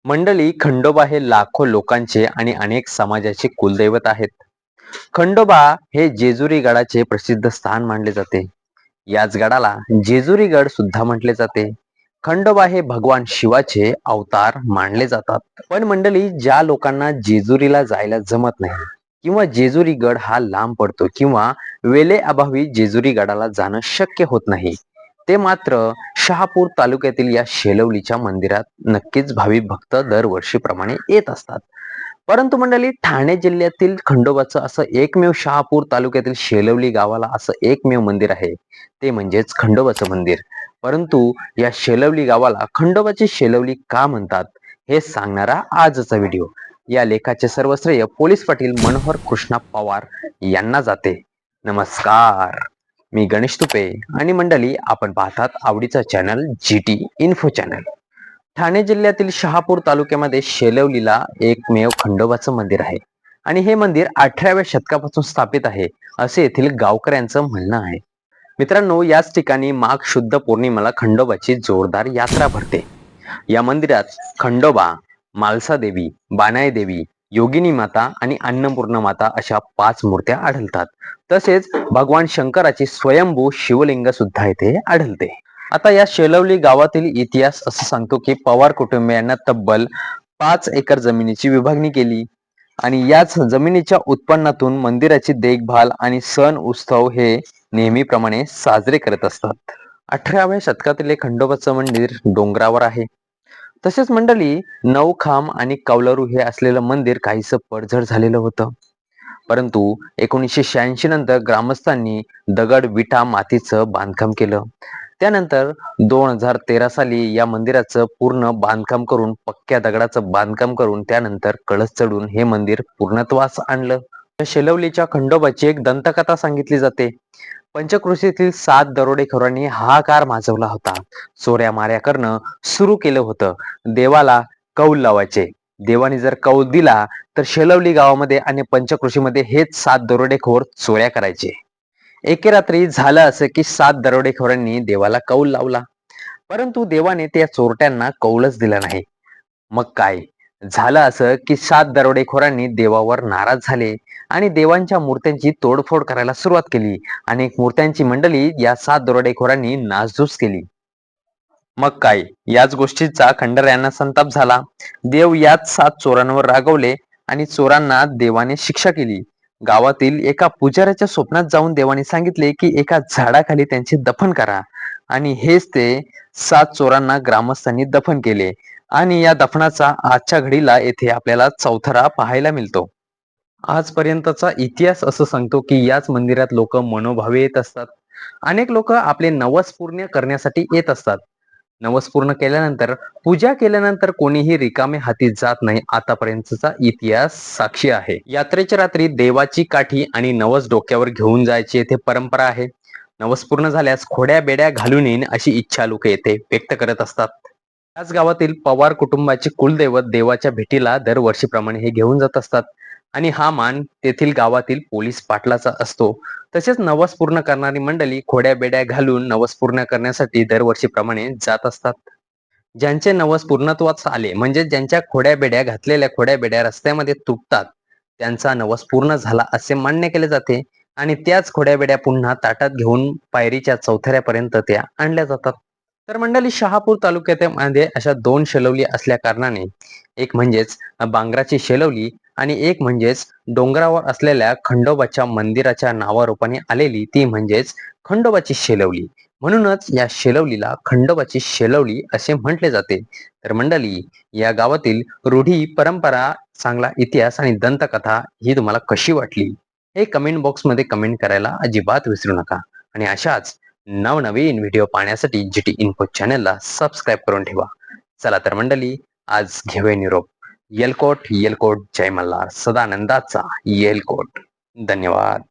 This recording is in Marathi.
मंडळी, खंडोबा हे लाखो लोकांचे आणि अनेक समाजाचे कुलदैवत आहेत. खंडोबा हे जेजुरी गडाचे प्रसिद्ध स्थान मानले जाते. याच गडाला जेजुरी गड सुद्धा म्हटले जाते. खंडोबा हे भगवान शिवाचे अवतार मानले जातात. पण मंडळी, ज्या लोकांना जेजुरीला जायला जमत नाही किंवा जेजुरी गड हा लांब पडतो किंवा वेळेअभावी जेजुरी गडाला जाणं शक्य होत नाही, ते मात्र शहापूर तालुक्यातील या शेलवलीच्या मंदिरात नक्कीच भाविक भक्त दरवर्षीप्रमाणे येत असतात. परंतु मंडळी, ठाणे जिल्ह्यातील खंडोबाचं असं एकमेव शहापूर तालुक्यातील शेलवली गावाला असं एकमेव मंदिर आहे, ते म्हणजेच खंडोबाचं मंदिर. परंतु या शेलवली गावाला खंडोबाची शेलवली का म्हणतात, हे सांगणारा आजचा व्हिडिओ. या लेखाचे सर्व श्रेय पोलीस पाटील मनोहर कृष्णा पवार यांना जाते. नमस्कार, मी गणेश तुपे आणि मंडळी, आपण पाहतात आवडीचा channel GT info channel. Thane जिल्ह्यातील शहापूर तालुक्यामध्ये शेलवलीला एकमेव खंडोबाचं मंदिर आहे आणि हे मंदिर 18व्या शतकापासून स्थापित आहे, असे येथील गावकऱ्यांचं म्हणणं आहे. मित्रांनो, याच ठिकाणी माघ शुद्ध पौर्णिमेला खंडोबाची जोरदार यात्रा भरते. या मंदिरात खंडोबा, मालसा देवी, बानाई देवी, योगिनी माता आणि अन्नपूर्णा माता अशा 5 मूर्त्या आढळतात. तसेच भगवान शंकराची स्वयंभू शिवलिंग सुद्धा येथे आढळते. आता या शेलवली गावातील इतिहास असं सांगतो की पवार कुटुंबियांना तब्बल 5 एकर जमिनीची विभागणी केली आणि याच जमिनीच्या उत्पन्नातून मंदिराची देखभाल आणि सण उत्सव हे नेहमीप्रमाणे साजरे करत असतात. 18व्या शतकातील हे खंडोबाचं मंदिर डोंगरावर आहे. तसेच मंडळी, नवखाम आणि कौलारू हे असलेलं मंदिर काहीसं पडझड झालेलं होतं. परंतु 1986 नंतर ग्रामस्थांनी दगड विटा मातीचं बांधकाम केलं. त्यानंतर 2013 साली या मंदिराचं पूर्ण बांधकाम करून, पक्क्या दगडाचं बांधकाम करून त्यानंतर कळस चढून हे मंदिर पूर्णत्वास आणलं. शेलवलीच्या खंडोबाची एक दंतकथा सांगितली जाते. पंचक्रोशीतील 7 दरोडेखोरांनी हाहाकार माजवला होता. चोऱ्या माऱ्या करणं सुरू केलं होतं. देवाला कौल लावायचे. देवाने जर कौल दिला तर शेलवली गावामध्ये आणि पंचक्रोशीमध्ये हेच 7 दरोडेखोर चोऱ्या करायचे. एके रात्री झालं असं की 7 दरोडेखोरांनी देवाला कौल लावला, परंतु देवाने त्या चोरट्यांना कौलच दिला नाही. मग काय झालं असं की 7 दरोडेखोरांनी देवावर नाराज झाले आणि देवांच्या मूर्त्यांची तोडफोड करायला सुरुवात केली. अनेक मूर्त्यांची मंडळी या 7 दरोडेखोरांनी नासधूस केली. मग काय, याच गोष्टीचा खंडरायांना संताप झाला. देव याच 7 चोरांवर रागवले आणि चोरांना देवाने शिक्षा केली. गावातील एका पुजाऱ्याच्या स्वप्नात जाऊन देवाने सांगितले की एका झाडाखाली त्यांचे दफन करा आणि हेच ते 7 चोरांना ग्रामस्थांनी दफन केले आणि या दफनाचा आजच्या घडीला येथे आपल्याला चौथरा पाहायला मिळतो. आजपर्यंतचा इतिहास असं सांगतो की याच मंदिरात लोक मनोभावे येत असतात. अनेक लोक आपले नवस पूर्ण करण्यासाठी येत असतात. नवस पूर्ण केल्यानंतर, पूजा केल्यानंतर कोणीही रिकामे हाती जात नाही, आतापर्यंतचा इतिहास साक्षी आहे. यात्रेच्या रात्री देवाची काठी आणि नवस डोक्यावर घेऊन जायची येथे परंपरा आहे. नवस पूर्ण झाल्यास खोड्या बेड्या घालून येईन अशी इच्छा लोक येथे व्यक्त करत असतात. त्याच गावातील पवार कुटुंबाचे कुलदैवत देवाच्या भेटीला दरवर्षीप्रमाणे हे घेऊन जात असतात आणि हा मान तेथील गावातील पोलीस पाटलाचा असतो. तसेच नवस पूर्ण करणारी मंडळी खोड्या बेड्या घालून नवस पूर्ण करण्यासाठी दरवर्षीप्रमाणे जात असतात. ज्यांचे नवस पूर्णत्वास आले, म्हणजे ज्यांच्या खोड्या बेड्या घातलेल्या खोड्या बेड्या रस्त्यामध्ये तुटतात, त्यांचा नवस पूर्ण झाला असे मान्य केले जाते आणि त्याच खोड्या बेड्या पुन्हा ताटात घेऊन पायरीच्या चौथऱ्यापर्यंत त्या आणल्या जातात. तर मंडळी, शहापूर तालुक्यामध्ये अशा 2 शेलवली असल्या कारणाने, एक म्हणजेच बांगराची शेलवली आणि एक म्हणजेच डोंगरावर असलेल्या खंडोबाच्या मंदिराच्या नावारूपाने आलेली ती म्हणजेच खंडोबाची शेलवली. म्हणूनच या शेलवलीला खंडोबाची शेलवली असे म्हटले जाते. तर मंडळी, या गावातील रूढी परंपरा, चांगला इतिहास आणि दंतकथा ही तुम्हाला कशी वाटली, हे कमेंट बॉक्समध्ये कमेंट करायला अजिबात विसरू नका. आणि अशाच नवनवीन व्हिडिओ पाहण्यासाठी GT इन्फो चॅनलला सबस्क्राईब करून ठेवा. चला तर मंडळी, आज घेऊया निरोप. येलकोट येलकोट, जय मल्हार, सदानंदाचा येलकोट. धन्यवाद.